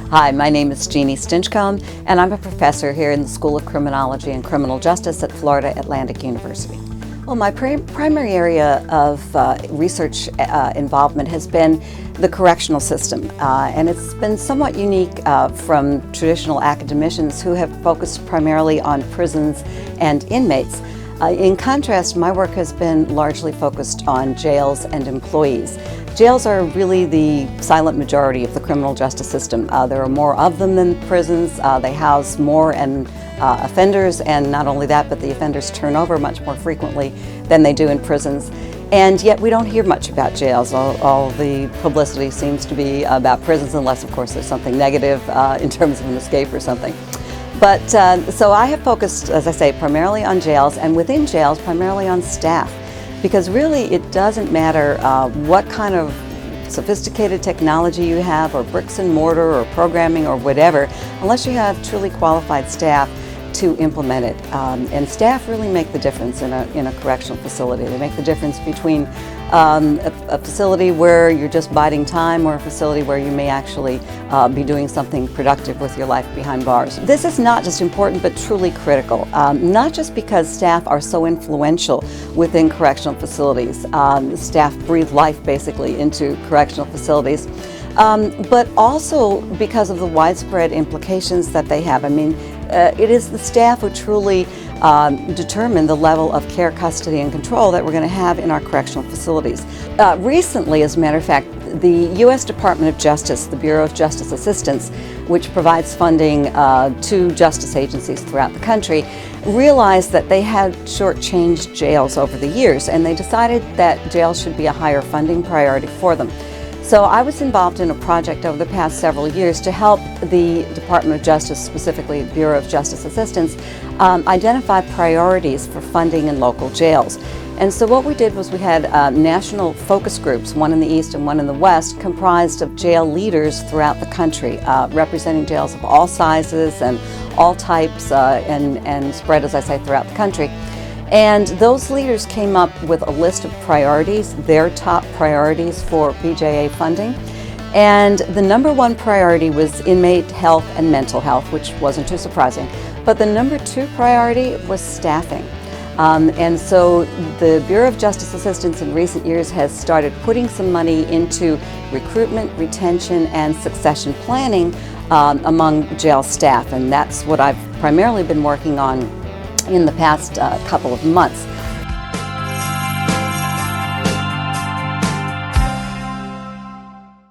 Hi, my name is Jeanne Stinchcomb, and I'm a professor here in the School of Criminology and Criminal Justice at Florida Atlantic University. Well, my primary area of research involvement has been the correctional system, and it's been somewhat unique from traditional academicians who have focused primarily on prisons and inmates. In contrast, my work has been largely focused on jails and employees. Jails are really the silent majority of the criminal justice system. There are more of them than prisons. They house more offenders, and not only that, but the offenders turn over much more frequently than they do in prisons. And yet we don't hear much about jails. All the publicity seems to be about prisons, unless of course there's something negative in terms of an escape or something. But so I have focused, as I say, primarily on jails, and within jails primarily on staff. Because really it doesn't matter what kind of sophisticated technology you have, or bricks and mortar, or programming, or whatever, unless you have truly qualified staff to implement it. And staff really make the difference in a correctional facility. They make the difference between a facility where you're just biding time or a facility where you may actually be doing something productive with your life behind bars. This is not just important, but truly critical. Not just because staff are so influential within correctional facilities. Staff breathe life basically into correctional facilities. But also because of the widespread implications that they have. I mean, it is the staff who truly determine the level of care, custody, and control that we're going to have in our correctional facilities. Recently, as a matter of fact, the U.S. Department of Justice, the Bureau of Justice Assistance, which provides funding to justice agencies throughout the country, realized that they had shortchanged jails over the years, and they decided that jails should be a higher funding priority for them. So I was involved in a project over the past several years to help the Department of Justice, specifically the Bureau of Justice Assistance, identify priorities for funding in local jails. And so what we did was we had national focus groups, one in the East and one in the West, comprised of jail leaders throughout the country, representing jails of all sizes and all types and spread, as I say, throughout the country. And those leaders came up with a list of priorities, their top priorities for BJA funding. And the number one priority was inmate health and mental health, which wasn't too surprising. But the number two priority was staffing. And so the Bureau of Justice Assistance in recent years has started putting some money into recruitment, retention, and succession planning among jail staff. And that's what I've primarily been working on in the past couple of months.